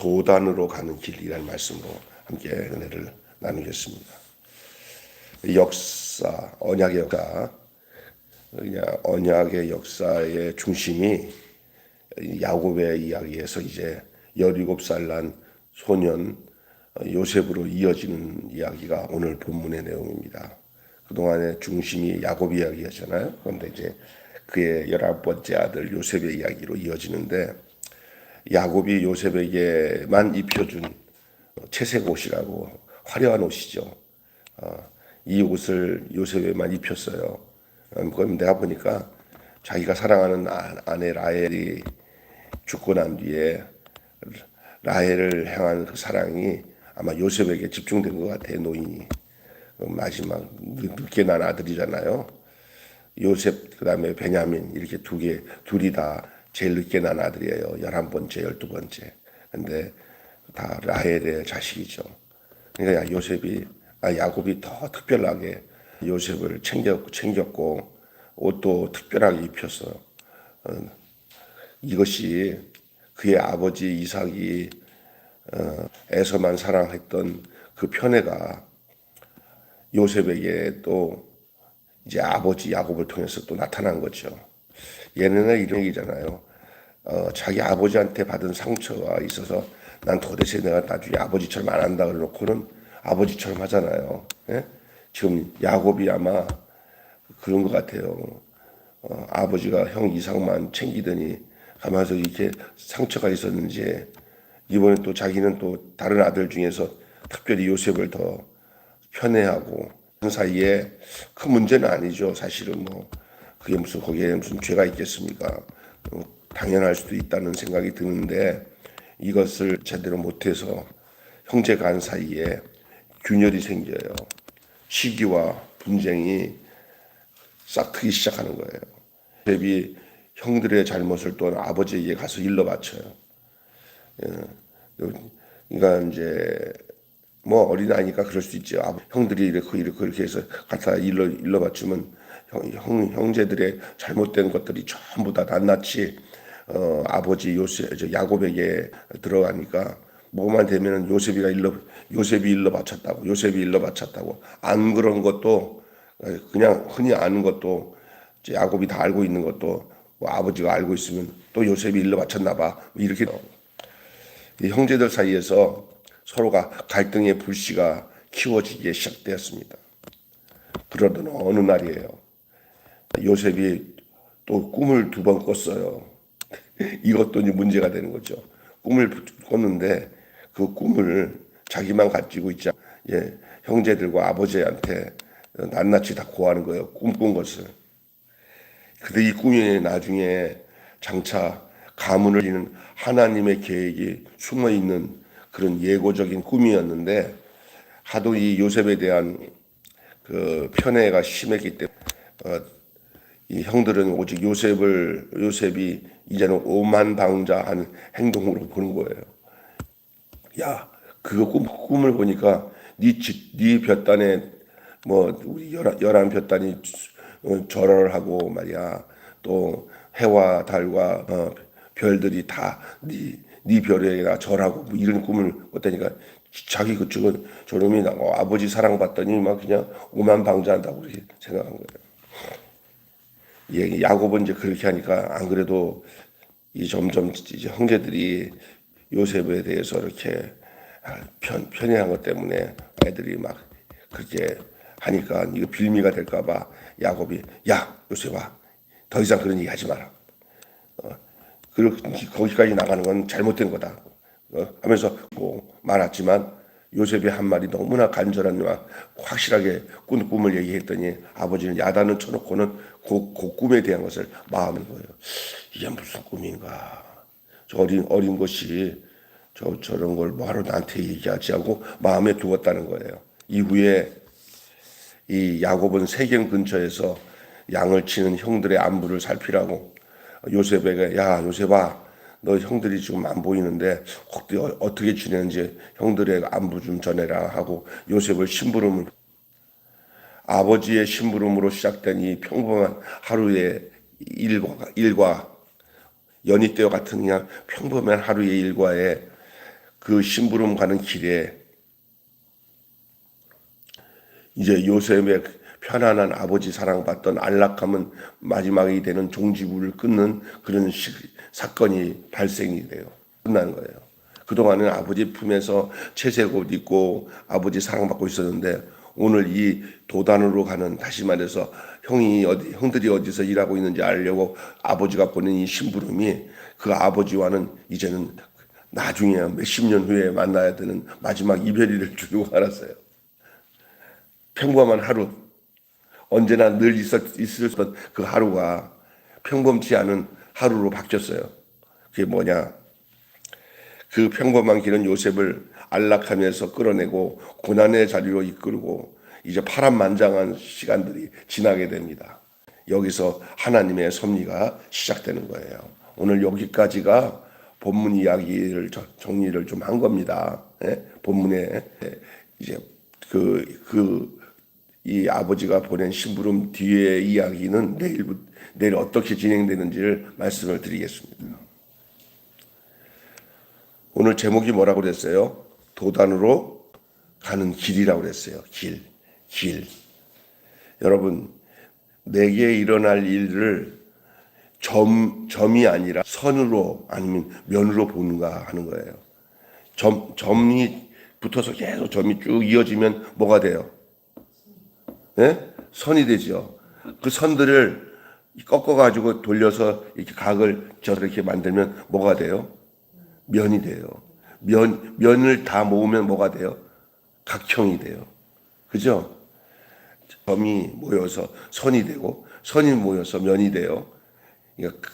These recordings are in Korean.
도단으로 가는 길이라는 말씀으로 함께 은혜를 나누겠습니다. 역사, 언약의 역사, 언약의 역사의 중심이 야곱의 이야기에서 이제 17살 난 소년 요셉으로 이어지는 이야기가 오늘 본문의 내용입니다. 그동안의 중심이 야곱 이야기였잖아요. 그런데 이제 그의 11번째 아들 요셉의 이야기로 이어지는데, 야곱이 요셉에게만 입혀준 채색 옷이라고, 화려한 옷이죠. 이 옷을 요셉에만 입혔어요. 그럼 내가 보니까 자기가 사랑하는 아내 라헬이 죽고 난 뒤에 라헬을 향한 그 사랑이 아마 요셉에게 집중된 것 같아요. 노인이 마지막 늦게 난 아들이잖아요. 요셉 그다음에 베냐민 이렇게 둘이 다 제일 늦게 난 아들이에요. 11번째, 12번째. 근데 다 라헬의 자식이죠. 그러니까 야곱이 더 특별하게 요셉을 챙겼고 옷도 특별하게 입혔어요. 이것이 그의 아버지 이삭이 에서만 사랑했던 그 편애가 요셉에게 또 이제 아버지 야곱을 통해서 또 나타난 거죠. 얘네는 이런 얘기잖아요. 자기 아버지한테 받은 상처가 있어서 난 도대체 내가 나중에 아버지처럼 안 한다 그러놓고는 아버지처럼 하잖아요. 예? 지금 야곱이 아마 그런 것 같아요. 아버지가 형 이삭만 챙기더니 가면서 이렇게 상처가 있었는지 이번에 또 자기는 또 다른 아들 중에서 특별히 요셉을 더 편애하고, 그 사이에 큰 문제는 아니죠. 사실은 뭐 그게 거기에 무슨 죄가 있겠습니까? 당연할 수도 있다는 생각이 드는데, 이것을 제대로 못해서 형제 간 사이에 균열이 생겨요. 시기와 분쟁이 싹트기 시작하는 거예요. 요셉이 형들의 잘못을 또 아버지에게 가서 일러 바쳐요. 그러니까 이제 뭐 어린아이니까 그럴 수 있죠. 형들이 이렇게 해서 갖다 일러 바치면 형제들의 잘못된 것들이 전부 다 낱낱이 아버지 야곱에게 들어가니까 뭐만 되면은 요셉이 일러 바쳤다고. 안 그런 것도, 그냥 흔히 아는 것도, 야곱이 다 알고 있는 것도 뭐 아버지가 알고 있으면 또 요셉이 일러 바쳤나 봐. 뭐 이렇게 이 형제들 사이에서 서로가 갈등의 불씨가 키워지기 시작되었습니다. 그러던 어느 날이에요. 요셉이 또 꿈을 2번 꿨어요. 이것도 이제 문제가 되는 거죠. 꿈을 꿨는데 그 꿈을 자기만 가지고 있지 않고 형제들과 아버지한테 낱낱이 다 고하는 거예요. 꿈꾼 것을. 근데 이 꿈이 나중에 장차 가문을 이루는 하나님의 계획이 숨어있는 그런 예고적인 꿈이었는데, 하도 이 요셉에 대한 그 편애가 심했기 때문에 이 형들은 오직 요셉이 이제는 오만방자한 행동으로 보는 거예요. 야, 그거 꿈을 보니까 네 볕단에 뭐 우리 11볕단이 절을 하고 말이야. 또 해와 달과 별들이 다 네 별에다 절하고 뭐 이런 꿈을 꿨다니까, 자기 그쪽은 저놈이 아버지 사랑받더니 막 그냥 오만방자한다고 그렇게 생각한 거예요. 야곱은 이제 그렇게 하니까 안 그래도 점점 이제 형제들이 요셉에 대해서 이렇게 편애한 것 때문에 애들이 막 그렇게 하니까 이거 빌미가 될까봐 야곱이, 야 요셉아, 더 이상 그런 얘기 하지 마라. 거기까지 나가는 건 잘못된 거다. 하면서 말았지만 요셉이 한 말이 너무나 간절한 확실하게 꾼 꿈을 얘기했더니 아버지는 야단을 쳐놓고는 그 꿈에 대한 것을 마음을 거예요. 이게 무슨 꿈인가? 저 어린 것이 저런 걸 뭐하러 나한테 얘기하지 하고 마음에 두었다는 거예요. 이후에 이 야곱은 세겜 근처에서 양을 치는 형들의 안부를 살피라고 요셉에게, 야 요셉아, 너 형들이 지금 안 보이는데 어떻게 지내는지 형들의 안부 좀 전해라 하고 요셉을 심부름을, 아버지의 심부름으로 시작된 이 평범한 하루의 일과 연희 때와 같은 그냥 평범한 하루의 일과에 그 심부름 가는 길에 이제 요셉의 편안한 아버지 사랑받던 안락함은 마지막이 되는 종지부를 끊는 그런 사건이 발생이 돼요. 끝나는 거예요. 그동안은 아버지 품에서 채색 옷 입고 아버지 사랑받고 있었는데 오늘 이 도단으로 가는, 다시 말해서 형들이 어디서 일하고 있는지 알려고 아버지가 보낸 이 심부름이 그 아버지와는 이제는 나중에 몇십 년 후에 만나야 되는 마지막 이별일 줄로 알았어요. 평범한 하루, 언제나 늘 있었던 그 하루가 평범치 않은 하루로 바뀌었어요. 그게 뭐냐? 그 평범한 길은 요셉을 안락함에서 끌어내고 고난의 자리로 이끌고 이제 파란만장한 시간들이 지나게 됩니다. 여기서 하나님의 섭리가 시작되는 거예요. 오늘 여기까지가 본문 이야기를 정리를 좀 한 겁니다. 예? 본문에 이제 이 아버지가 보낸 심부름 뒤의 이야기는 내일 어떻게 진행되는지를 말씀을 드리겠습니다. 오늘 제목이 뭐라고 그랬어요? 도단으로 가는 길이라고 그랬어요. 길. 여러분, 내게 일어날 일을 점이 아니라 선으로 아니면 면으로 보는가 하는 거예요. 점이 붙어서 계속 점이 쭉 이어지면 뭐가 돼요? 네? 선이 되죠. 그 선들을 꺾어가지고 돌려서 이렇게 각을 저렇게 만들면 뭐가 돼요? 면이 돼요. 면을 다 모으면 뭐가 돼요? 각형이 돼요. 그죠? 점이 모여서 선이 되고 선이 모여서 면이 돼요. 그러니까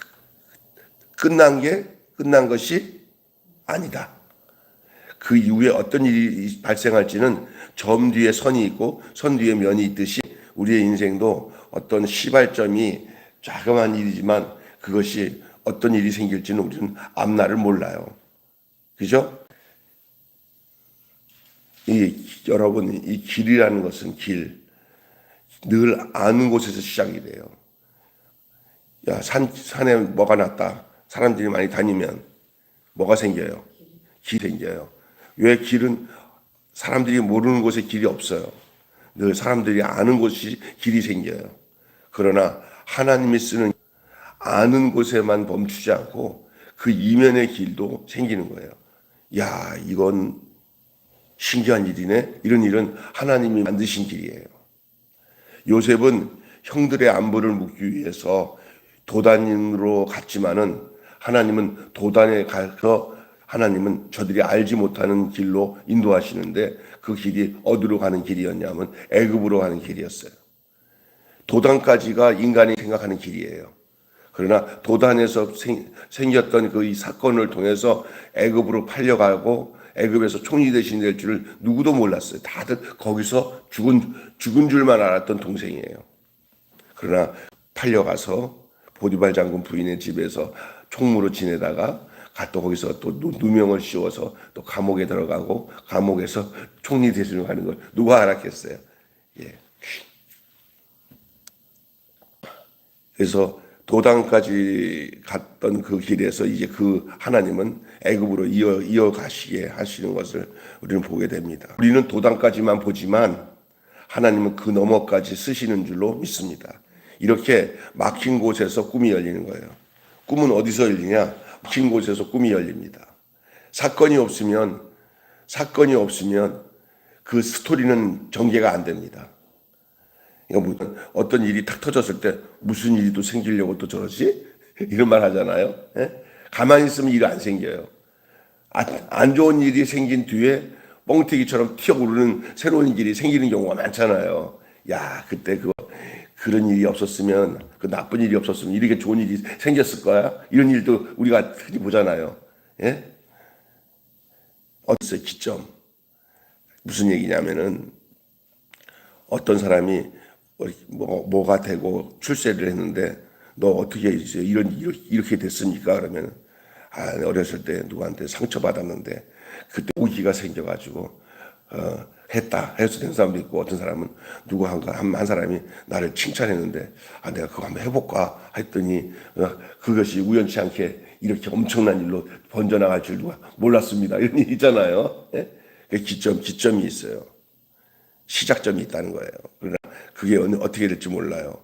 끝난 것이 아니다. 그 이후에 어떤 일이 발생할지는 점 뒤에 선이 있고 선 뒤에 면이 있듯이 우리의 인생도 어떤 시발점이 자그마한 일이지만 그것이 어떤 일이 생길지는 우리는 앞날을 몰라요. 그죠? 여러분, 이 길이라는 것은 늘 아는 곳에서 시작이 돼요. 야, 산에 뭐가 났다. 사람들이 많이 다니면 뭐가 생겨요? 길이 생겨요. 왜 길은 사람들이 모르는 곳에 길이 없어요. 늘 사람들이 아는 곳이 길이 생겨요. 그러나 하나님이 쓰는 아는 곳에만 멈추지 않고 그 이면의 길도 생기는 거예요. 야, 이건 신기한 일이네. 이런 일은 하나님이 만드신 길이에요. 요셉은 형들의 안부를 묻기 위해서 도단으로 갔지만은 하나님은 도단에 가서 하나님은 저들이 알지 못하는 길로 인도하시는데 그 길이 어디로 가는 길이었냐면 애굽으로 가는 길이었어요. 도단까지가 인간이 생각하는 길이에요. 그러나 도단에서 생겼던 그 이 사건을 통해서 애굽으로 팔려가고 애굽에서 총리 대신 될 줄을 누구도 몰랐어요. 다들 거기서 죽은 줄만 알았던 동생이에요. 그러나 팔려가서 보디발 장군 부인의 집에서 총무로 지내다가 또 거기서 또 누명을 씌워서 또 감옥에 들어가고 감옥에서 총리 대신을 하는 걸 누가 알았겠어요. 예. 그래서 도단까지 갔던 그 길에서 이제 그 하나님은 애굽으로 이어가시게 하시는 것을 우리는 보게 됩니다. 우리는 도단까지만 보지만 하나님은 그 너머까지 쓰시는 줄로 믿습니다. 이렇게 막힌 곳에서 꿈이 열리는 거예요. 꿈은 어디서 열리냐? 막힌 곳에서 꿈이 열립니다. 사건이 없으면 그 스토리는 전개가 안 됩니다. 그러니까 어떤 일이 탁 터졌을 때 무슨 일이 또 생기려고 또 저러지? 이런 말 하잖아요. 예? 가만히 있으면 일이 안 생겨요. 안 좋은 일이 생긴 뒤에 뻥튀기처럼 튀어오르는 새로운 일이 생기는 경우가 많잖아요. 야, 그때 그런 일이 없었으면, 그 나쁜 일이 없었으면 이렇게 좋은 일이 생겼을 거야? 이런 일도 우리가 흔히 보잖아요. 예? 어디서 기점? 무슨 얘기냐면은 어떤 사람이 뭐가 되고 출세를 했는데 너 어떻게 이제 이렇게 됐습니까? 그러면 어렸을 때 누구한테 상처받았는데 그때 오기가 생겨가지고 했다 해서 된 사람도 있고 어떤 사람은 한 사람이 나를 칭찬했는데 내가 그거 한번 해볼까 했더니 그것이 우연치 않게 이렇게 엄청난 일로 번져나갈 줄 누가 몰랐습니다. 이런 일 있잖아요. 예? 기점이 있어요. 시작점이 있다는 거예요. 그러나 그게 어떻게 될지 몰라요.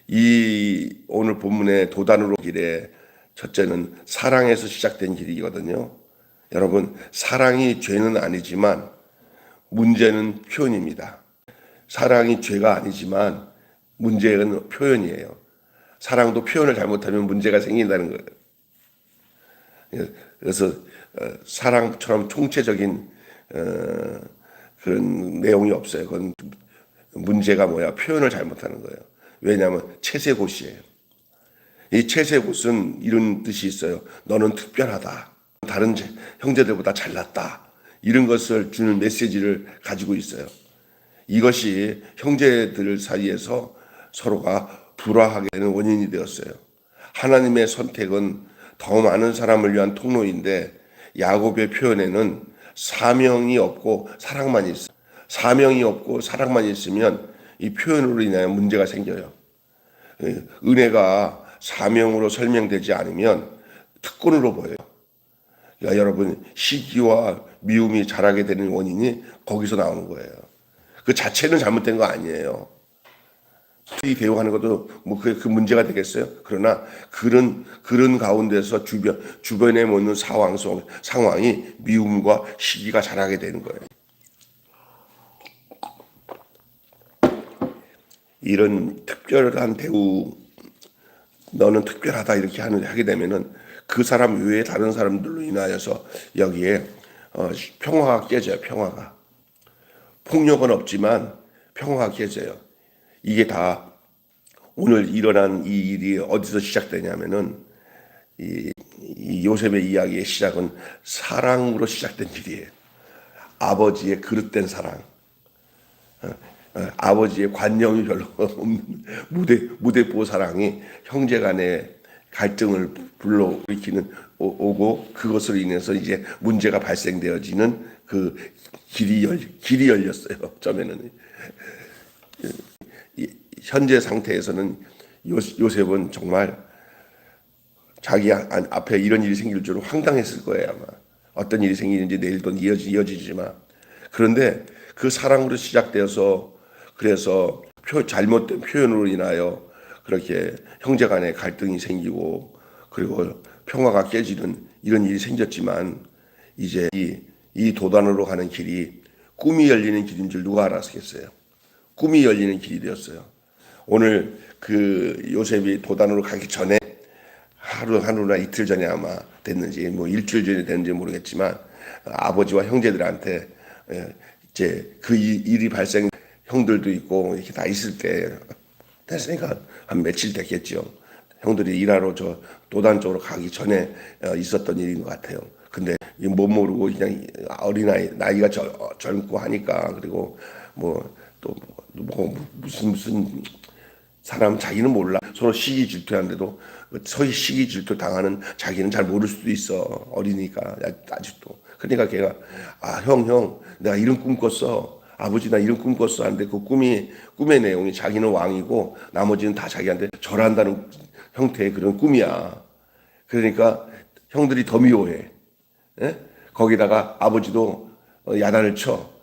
이 오늘 본문의 도단으로 길에 첫째는 사랑에서 시작된 길이거든요. 여러분, 사랑이 죄는 아니지만 문제는 표현입니다. 사랑이 죄가 아니지만 문제는 표현이에요. 사랑도 표현을 잘못하면 문제가 생긴다는 거예요. 그래서 사랑처럼 총체적인 그런 내용이 없어요. 그건 문제가 뭐야? 표현을 잘못하는 거예요. 왜냐하면 채색옷이에요. 이 채색옷은 이런 뜻이 있어요. 너는 특별하다. 다른 형제들보다 잘났다. 이런 것을 주는 메시지를 가지고 있어요. 이것이 형제들 사이에서 서로가 불화하게 되는 원인이 되었어요. 하나님의 선택은 더 많은 사람을 위한 통로인데 야곱의 표현에는 사명이 없고 사랑만 있어요. 사명이 없고 사랑만 있으면 이 표현으로 인하여 문제가 생겨요. 은혜가 사명으로 설명되지 않으면 특권으로 보여요. 그러니까 여러분, 시기와 미움이 자라게 되는 원인이 거기서 나오는 거예요. 그 자체는 잘못된 거 아니에요. 이 대우하는 것도 뭐 그 문제가 되겠어요. 그러나 그런 가운데서 주변에 모는 상황이 미움과 시기가 자라게 되는 거예요. 이런 특별한 대우, 너는 특별하다 이렇게 하게 되면은 그 사람 외에 다른 사람들로 인하여서 여기에 평화가 깨져요. 평화가. 폭력은 없지만 평화가 깨져요. 이게 다 오늘 일어난 이 일이 어디서 시작되냐면은 이 요셉의 이야기의 시작은 사랑으로 시작된 일이에요. 아버지의 그릇된 사랑. 아버지의 관념이 별로 없는 무대뽀 사랑이 형제 간의 갈등을 불러일으키는 오고 그것으로 인해서 이제 문제가 발생되어지는 그 길이 열렸어요. 처음에는 현재 상태에서는 요셉은 정말 자기 앞에 이런 일이 생길 줄은 황당했을 거예요. 아마 어떤 일이 생기는지 내일도 이어지지만 그런데 그 사랑으로 시작되어서 그래서 잘못된 표현으로 인하여 그렇게 형제 간의 갈등이 생기고 그리고 평화가 깨지는 이런 일이 생겼지만 이제 이 도단으로 가는 길이 꿈이 열리는 길인 줄 누가 알았겠어요? 꿈이 열리는 길이 되었어요. 오늘 그 요셉이 도단으로 가기 전에 하루나 이틀 전에 아마 됐는지 뭐 일주일 전에 됐는지 모르겠지만 아버지와 형제들한테 이제 그 일이 발생 형들도 있고 이렇게 다 있을 때 됐으니까 한 며칠 됐겠죠. 형들이 일하러 저 도단 쪽으로 가기 전에 있었던 일인 것 같아요. 근데 못 모르고 그냥 나이가 젊고 하니까 그리고 뭐 또 뭐 무슨 사람 자기는 몰라. 서로 시기 질투하는데도 서로 시기 질투 당하는 자기는 잘 모를 수도 있어. 어리니까 아직도. 그러니까 걔가 형 내가 이런 꿈 꿨어. 아버지 나 이런 꿈 꿨어. 하는데 그 꿈의 내용이 자기는 왕이고 나머지는 다 자기한테 절한다는 형태의 그런 꿈이야. 그러니까 형들이 더 미워해. 예? 거기다가 아버지도 야단을 쳐.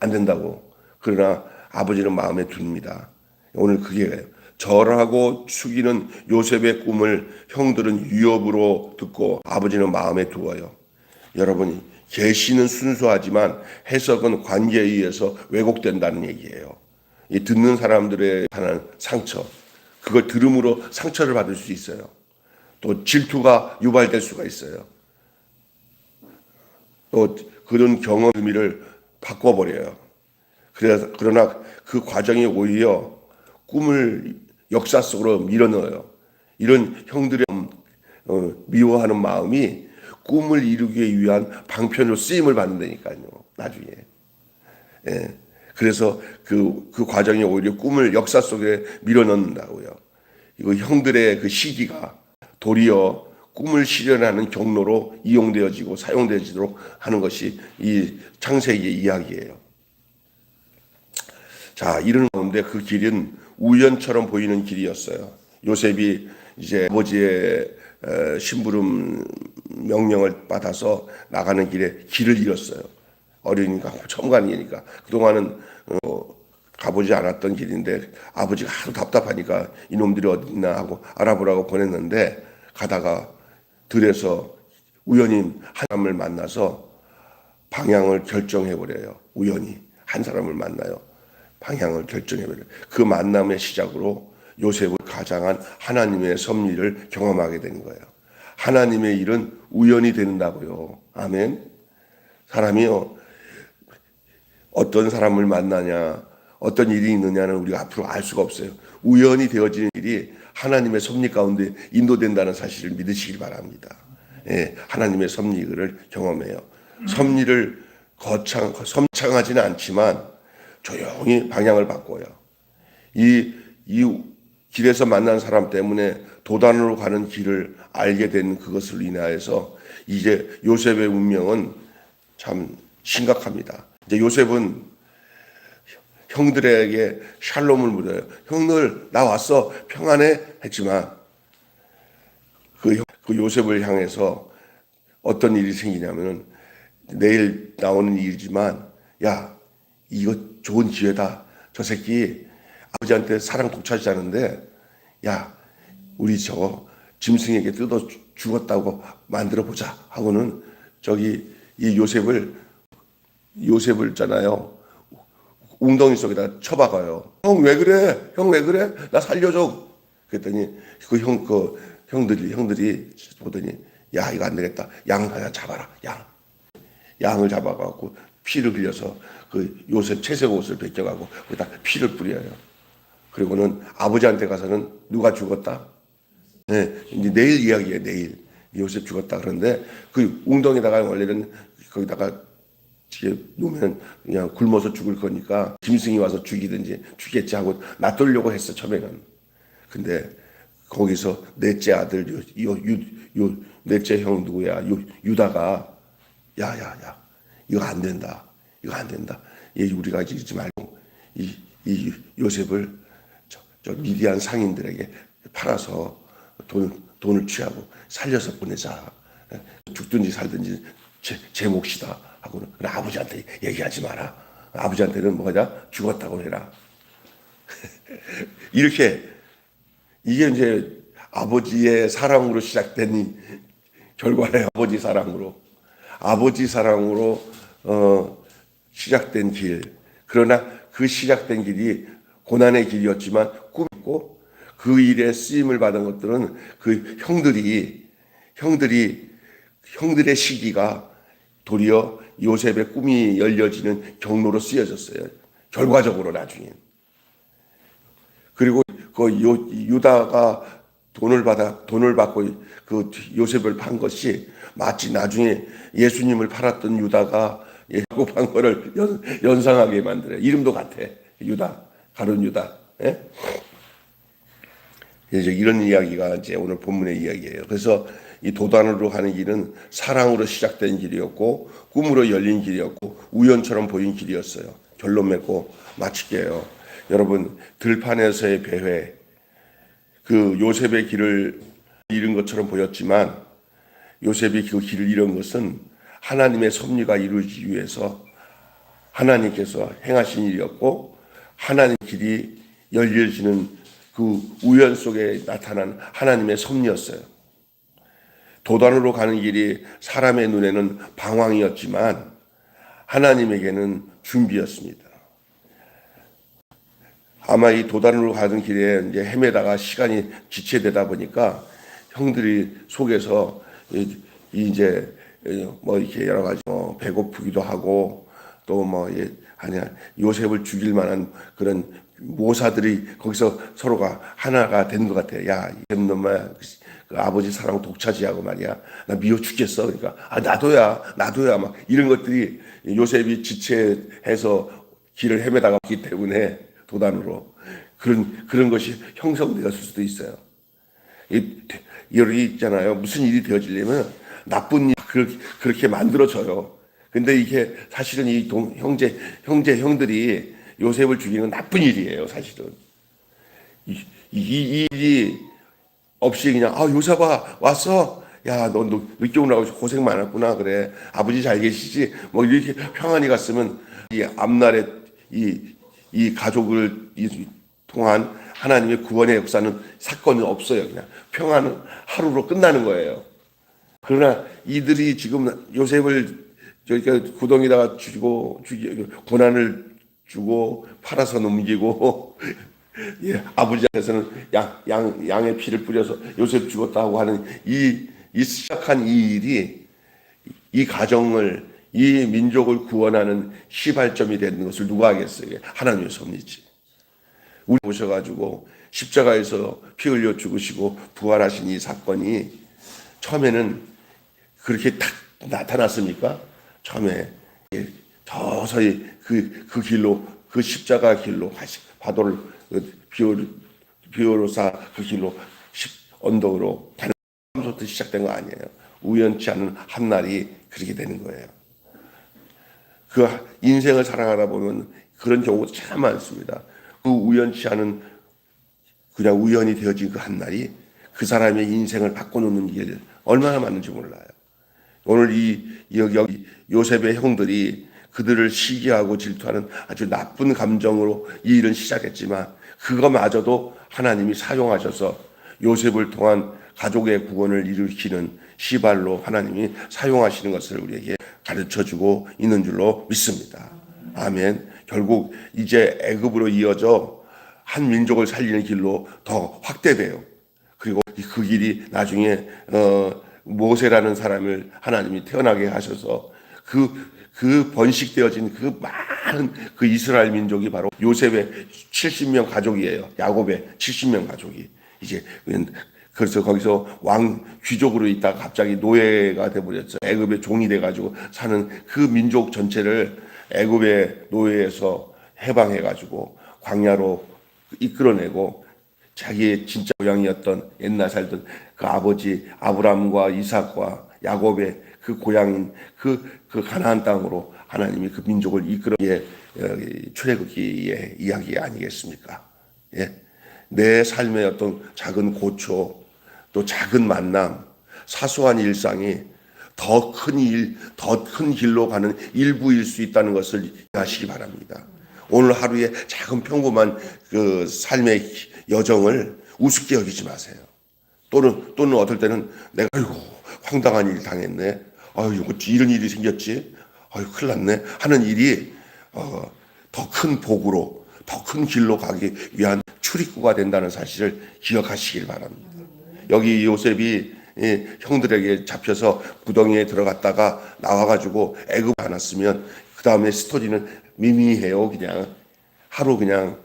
안 된다고. 그러나 아버지는 마음에 듭니다. 오늘 그게 절하고 숙이는 요셉의 꿈을 형들은 위협으로 듣고 아버지는 마음에 두어요. 여러분이 계시는 순수하지만 해석은 관계에 의해서 왜곡된다는 얘기예요. 이 듣는 사람들에 관한 상처, 그걸 들음으로 상처를 받을 수 있어요. 또 질투가 유발될 수가 있어요. 또 그런 경험 의미를 바꿔버려요. 그러나 그 과정이 오히려 꿈을 역사 속으로 밀어넣어요. 이런 형들의 미워하는 마음이 꿈을 이루기 위한 방편으로 쓰임을 받는다니까요. 나중에. 예. 그래서 그 과정이 오히려 꿈을 역사 속에 밀어넣는다고요. 이거 형들의 그 시기가 도리어 꿈을 실현하는 경로로 이용되어지고 사용되어지도록 하는 것이 이 창세기의 이야기예요. 자, 이런 가운데 그 길은 우연처럼 보이는 길이었어요. 요셉이 이제 아버지의 심부름 명령을 받아서 나가는 길에 길을 잃었어요. 어리니까 처음 가는 길이니까 그동안은 가보지 않았던 길인데 아버지가 하도 답답하니까 이놈들이 어디 있나 하고 알아보라고 보냈는데 가다가 들에서 우연히 한 사람을 만나서 방향을 결정해버려요. 우연히 한 사람을 만나요. 방향을 결정해버려요. 그 만남의 시작으로 요셉을 가장한 하나님의 섭리를 경험하게 된 거예요. 하나님의 일은 우연히 된다고요. 아멘. 사람이요, 어떤 사람을 만나냐, 어떤 일이 있느냐는 우리가 앞으로 알 수가 없어요. 우연히 되어지는 일이 하나님의 섭리 가운데 인도된다는 사실을 믿으시길 바랍니다. 예, 하나님의 섭리를 경험해요. 섭리를 섬창하지는 않지만 조용히 방향을 바꿔요. 이 길에서 만난 사람 때문에 도단으로 가는 길을 알게 된 그것을 인하여서 이제 요셉의 운명은 참 심각합니다. 이제 요셉은 형들에게 샬롬을 물어요. 형들 나 왔어 평안해 했지만 그 요셉을 향해서 어떤 일이 생기냐면은 내일 나오는 일이지만 야 이거 좋은 기회다. 저 새끼 아버지한테 사랑 독차지하는데 야 우리 저 짐승에게 뜯어 죽었다고 만들어 보자 하고는 저기 이 요셉을 있잖아요. 웅덩이 속에다 쳐박아요. 형 왜 그래? 형 왜 그래? 나 살려줘. 그랬더니 형들이 보더니 야 이거 안 되겠다. 양 하나 잡아라. 양을 잡아갖고 피를 흘려서 그 요셉 채색 옷을 벗겨가고 거기다 피를 뿌려요. 그리고는 아버지한테 가서는 누가 죽었다? 네, 이제 내일 이야기예요. 내일 요셉 죽었다 그런데 그 웅덩이다가 원래는 거기다가 놓으면 그냥 굶어서 죽을 거니까 짐승이 와서 죽이든지 죽겠지 하고 놔두려고 했어 처음에는. 근데 거기서 넷째 아들 넷째 형 누구야 유다가 야야야 이거 안 된다. 얘 우리가 지지 말고 이 요셉을 저 미디안 상인들에게 팔아서 돈을 취하고 살려서 보내자. 죽든지 살든지 제 몫이다 하고는 아버지한테 얘기하지 마라. 아버지한테는 뭐냐 죽었다고 해라. 이렇게 이게 이제 아버지의 사랑으로 시작된 결과예요. 아버지 사랑으로 시작된 길. 그러나 그 시작된 길이 고난의 길이었지만 꿈이고 그 일에 쓰임을 받은 것들은 그 형들의 시기가 도리어 요셉의 꿈이 열려지는 경로로 쓰여졌어요. 결과적으로 나중에. 그리고 그 유다가 돈을 받고 그 요셉을 판 것이 마치 나중에 예수님을 팔았던 유다가 야곱 판 거를 연상하게 만들어요. 이름도 같아. 유다, 가룟 유다. 예? 이제 이런 이야기가 이제 오늘 본문의 이야기예요. 그래서 이 도단으로 가는 길은 사랑으로 시작된 길이었고 꿈으로 열린 길이었고 우연처럼 보인 길이었어요. 결론 맺고 마칠게요. 여러분 들판에서의 배회 그 요셉의 길을 잃은 것처럼 보였지만 요셉이 그 길을 잃은 것은 하나님의 섭리가 이루어지기 위해서 하나님께서 행하신 일이었고 하나님의 길이 열려지는 그 우연 속에 나타난 하나님의 섭리였어요. 도단으로 가는 길이 사람의 눈에는 방황이었지만 하나님에게는 준비였습니다. 아마 이 도단으로 가는 길에 이제 헤매다가 시간이 지체되다 보니까 형들이 속에서 이제 뭐 이렇게 여러 가지 배고프기도 하고 또 아니야 요셉을 죽일 만한 그런 모사들이 거기서 서로가 하나가 된 것 같아요. 야, 이 놈아 그 아버지 사랑 독차지하고 말이야. 나 미워 죽겠어. 그러니까 나도야 막 이런 것들이 요셉이 지체해서 길을 헤매다가 왔기 때문에 도단으로 그런 것이 형성되었을 수도 있어요. 여기 있잖아요. 무슨 일이 되어지려면 나쁜 일 그렇게 만들어져요. 근데 이게 사실은 이 형들이 요셉을 죽이는 건 나쁜 일이에요. 사실은 이 일이 없이 그냥 요셉아 왔어. 야, 너 늦게 오느라고 고생 많았구나. 그래. 아버지 잘 계시지? 뭐 이렇게 평안히 갔으면 이 앞날에 이 가족을 통한 하나님의 구원의 역사는 사건은 없어요. 그냥 평안은 하루로 끝나는 거예요. 그러나 이들이 지금 요셉을 저기가 구덩이다가 고난을 주고 팔아서 넘기고 예, 아버지 앞에서는 양의 피를 뿌려서 요셉 죽었다고 하는 이 시작한 이 일이 이 가정을 이 민족을 구원하는 시발점이 되는 것을 누가 하겠어요? 하나님의 섭리지. 우리 오셔가지고 십자가에서 피 흘려 죽으시고 부활하신 이 사건이 처음에는 그렇게 딱 나타났습니까? 처음에 서서히 그 길로 그 십자가 길로 바도를 비오로사 그 길로 언덕으로 가는 것부터 시작된 거 아니에요. 우연치 않은 한 날이 그렇게 되는 거예요. 그 인생을 살아가다 보면 그런 경우도 참 많습니다. 그 우연치 않은 그냥 우연히 되어진 그 한 날이 그 사람의 인생을 바꿔놓는 일이 얼마나 많은지 몰라요. 오늘 여기 요셉의 형들이 그들을 시기하고 질투하는 아주 나쁜 감정으로 이 일은 시작했지만 그거마저도 하나님이 사용하셔서 요셉을 통한 가족의 구원을 일으키는 시발로 하나님이 사용하시는 것을 우리에게 가르쳐주고 있는 줄로 믿습니다. 아멘. 결국 이제 애굽으로 이어져 한 민족을 살리는 길로 더 확대돼요. 그리고 그 길이 나중에 모세라는 사람을 하나님이 태어나게 하셔서 그 번식되어진 그 많은 그 이스라엘 민족이 바로 요셉의 70명 가족이에요. 야곱의 70명 가족이. 이제 그래서 거기서 귀족으로 있다가 갑자기 노예가 돼버렸죠. 애굽의 종이 돼가지고 사는 그 민족 전체를 애굽의 노예에서 해방해가지고 광야로 이끌어내고 자기의 진짜 고향이었던 옛날 살던 그 아버지 아브람과 이삭과 야곱의 그 고향인 그 가나안 땅으로 하나님이 그 민족을 이끌어의 출애굽기의 이야기 아니겠습니까? 예. 내 삶의 어떤 작은 고초 또 작은 만남 사소한 일상이 더 큰 길로 가는 일부일 수 있다는 것을 이해하시기 바랍니다. 오늘 하루의 작은 평범한 그 삶의 여정을 우습게 여기지 마세요. 또는 어떨 때는 내가 황당한 일 당했네. 이런 일이 생겼지. 큰일 났네. 하는 일이 더 큰 복으로 더 큰 길로 가기 위한 출입구가 된다는 사실을 기억하시길 바랍니다. 여기 요셉이 형들에게 잡혀서 구덩이에 들어갔다가 나와가지고 애굽 안 왔으면 그 다음에 스토리는 미미해요. 그냥 하루 그냥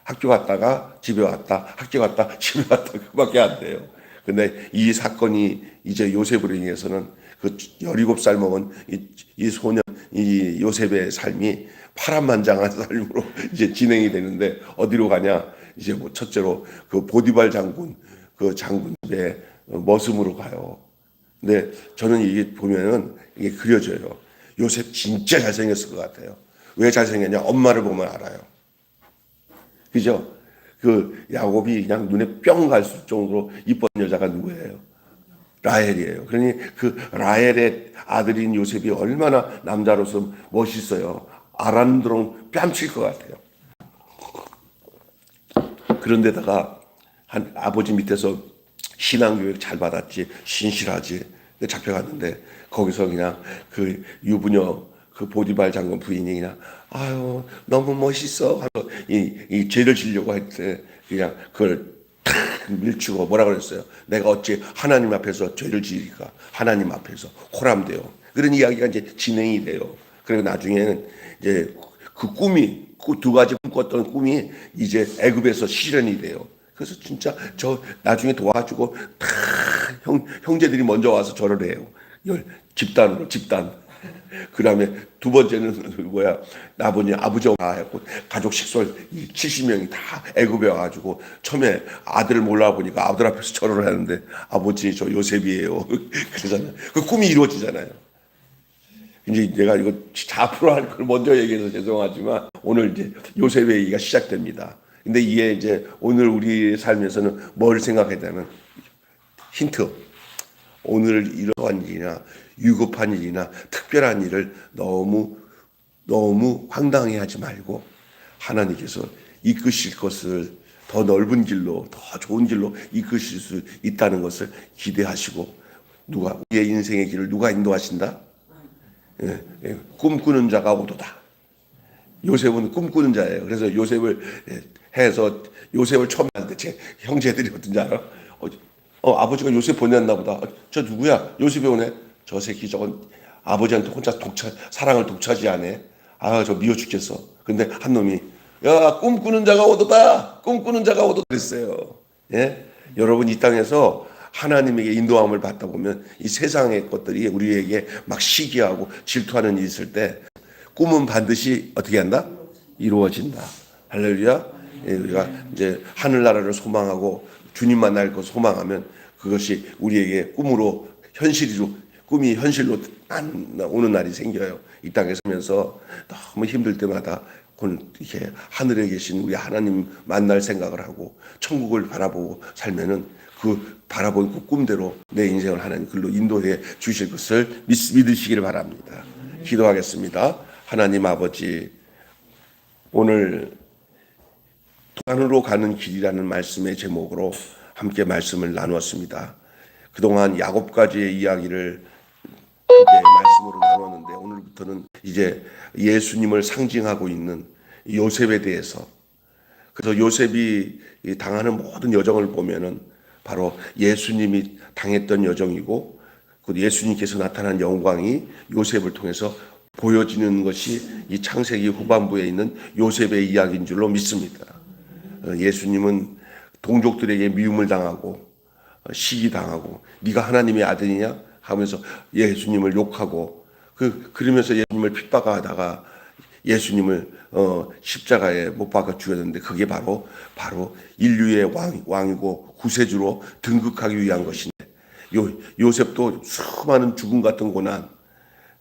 학교 갔다가 집에 왔다 학교 갔다 집에 왔다 그밖에 안 돼요. 근데 이 사건이 이제 요셉으로 인해서는 그 17살 먹은 이 소년 이 요셉의 삶이 파란만장한 삶으로 이제 진행이 되는데 어디로 가냐? 이제 뭐 첫째로 그 보디발 장군 그 장군의 머슴으로 가요. 근데 저는 이게 보면은 이게 그려져요. 요셉 진짜 잘생겼을 것 같아요. 왜 잘생겼냐? 엄마를 보면 알아요. 그죠? 그 야곱이 그냥 눈에 뿅 갈 정도로 이쁜 여자가 누구예요? 라헬이에요. 그러니 그 라헬의 아들인 요셉이 얼마나 남자로서 멋있어요. 아란드롱 뺨칠 것 같아요. 그런데다가 한 아버지 밑에서 신앙교육 잘 받았지, 신실하지. 근데 잡혀갔는데 거기서 그냥 그 유부녀 그 보디발 장군 부인이 그냥 너무 멋있어 하고 이 죄를 지려고 할 때 그냥 그걸 탁 밀치고 뭐라 그랬어요? 내가 어찌 하나님 앞에서 죄를 지으리까? 하나님 앞에서 호람돼요. 그런 이야기가 이제 진행이 돼요. 그리고 나중에는 이제 그 꿈이 그 두 가지 꿈꿨던 꿈이 이제 애굽에서 실현이 돼요. 그래서 진짜 저 나중에 도와주고 다 형제들이 먼저 와서 절을 해요. 집단. 그 다음에 두 번째는 아버지가 했고 가족 식솔 70명이 다 애굽에 와가지고 처음에 아들을 몰라보니까 아들 앞에서 절을 하는데 아버지 저 요셉이에요. 그러잖아요. 그 꿈이 이루어지잖아요. 이제 내가 이거 앞으로 할 걸 먼저 얘기해서 죄송하지만 오늘 이제 요셉의 얘기가 시작됩니다. 근데 이게 이제 오늘 우리 삶에서는 뭘 생각해야 되면 힌트. 오늘 이러한 일이나 위급한 일이나 특별한 일을 너무 황당해하지 말고 하나님께서 이끄실 것을 더 넓은 길로, 더 좋은 길로 이끄실 수 있다는 것을 기대하시고, 우리의 인생의 길을 누가 인도하신다? 꿈꾸는 자가 오도다. 요셉은 꿈꾸는 자예요. 그래서 요셉을 처음 만날 때 제 형제들이 어떤지 알아? 아버지가 요셉 보냈나 보다. 저 누구야? 요셉이 오네. 저 새끼 저건 아버지한테 혼자 사랑을 독차지하네. 저 미워 죽겠어. 근데 한 놈이, 야, 꿈꾸는 자가 오도다. 꿈꾸는 자가 오도다 그랬어요. 예? 여러분, 이 땅에서 하나님에게 인도함을 받다 보면 이 세상의 것들이 우리에게 막 시기하고 질투하는 일이 있을 때 꿈은 반드시 어떻게 한다? 이루어진다. 할렐루야. 우리가 이제 하늘나라를 소망하고 주님 만날 것 소망하면 그것이 우리에게 꿈이 현실로 오는 날이 생겨요. 이 땅에 살면서 너무 힘들 때마다 이렇게 하늘에 계신 우리 하나님 만날 생각을 하고 천국을 바라보고 살면은 그 바라본 그 꿈대로 내 인생을 하나님 글로 인도해 주실 것을 믿으시기를 바랍니다. 기도하겠습니다. 하나님 아버지, 오늘 도단으로 가는 길이라는 말씀의 제목으로 함께 말씀을 나누었습니다. 그동안 야곱까지의 이야기를 함께 말씀으로 나눴는데, 오늘부터는 이제 예수님을 상징하고 있는 요셉에 대해서, 그래서 요셉이 당하는 모든 여정을 보면은 바로 예수님이 당했던 여정이고, 그 예수님께서 나타난 영광이 요셉을 통해서 보여지는 것이 이 창세기 후반부에 있는 요셉의 이야기인 줄로 믿습니다. 예수님은 동족들에게 미움을 당하고 시기당하고 네가 하나님의 아들이냐 하면서 예수님을 욕하고 그러면서 예수님을 핍박하다가 예수님을 십자가에 못 박아 죽였는데, 그게 바로 인류의 왕이고 구세주로 등극하기 위한 것인데, 요셉도 수많은 죽음 같은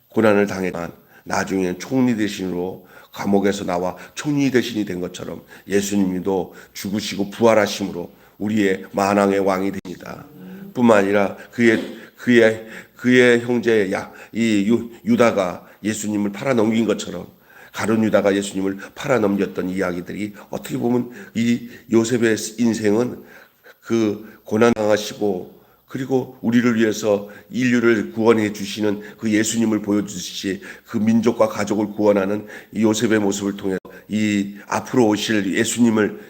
고난을 당했지만 나중에는 총리 대신으로 감옥에서 나와 총리 대신이 된 것처럼 예수님도 죽으시고 부활하심으로 우리의 만왕의 왕이 됩니다. 뿐만 아니라 그의 형제 유다가 예수님을 팔아넘긴 것처럼 가룟 유다가 예수님을 팔아넘겼던 이야기들이, 어떻게 보면 이 요셉의 인생은 그 고난당하시고 그리고 우리를 위해서 인류를 구원해 주시는 그 예수님을 보여주시지, 그 민족과 가족을 구원하는 이 요셉의 모습을 통해 이 앞으로 오실 예수님을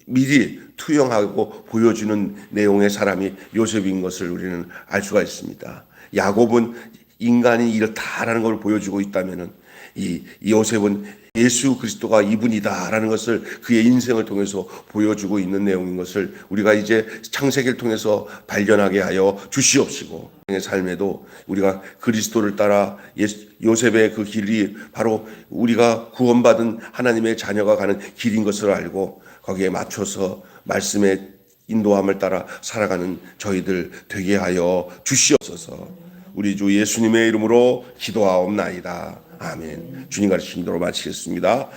미리 투영하고 보여주는 내용의 사람이 요셉인 것을 우리는 알 수가 있습니다. 야곱은 인간이 이렇다라는 걸 보여주고 있다면은 이 요셉은 예수 그리스도가 이분이다라는 것을 그의 인생을 통해서 보여주고 있는 내용인 것을 우리가 이제 창세기를 통해서 발견하게 하여 주시옵시고, 삶에도 우리가 그리스도를 따라 요셉의 그 길이 바로 우리가 구원받은 하나님의 자녀가 가는 길인 것을 알고 거기에 맞춰서 말씀의 인도함을 따라 살아가는 저희들 되게 하여 주시옵소서. 우리 주 예수님의 이름으로 기도하옵나이다. 아멘. 주님 가르치신 대로 마치겠습니다.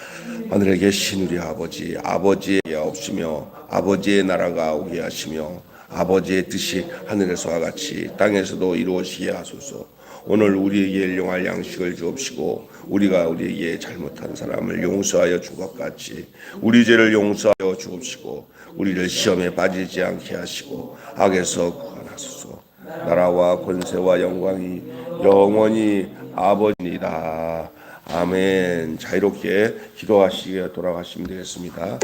하늘에 계신 우리 아버지, 아버지의 없으며 아버지의 나라가 오게 하시며 아버지의 뜻이 하늘에서와 같이 땅에서도 이루어지게 하소서. 오늘 우리에게 일용할 양식을 주옵시고 우리가 우리에게 잘못한 사람을 용서하여 준 것 같이 우리 죄를 용서하여 주옵시고 우리를 시험에 빠지지 않게 하시고 악에서 구원하소서. 나라와 권세와 영광이 영원히 아버지이다. 아멘. 자유롭게 기도하시게 돌아가시면 되겠습니다.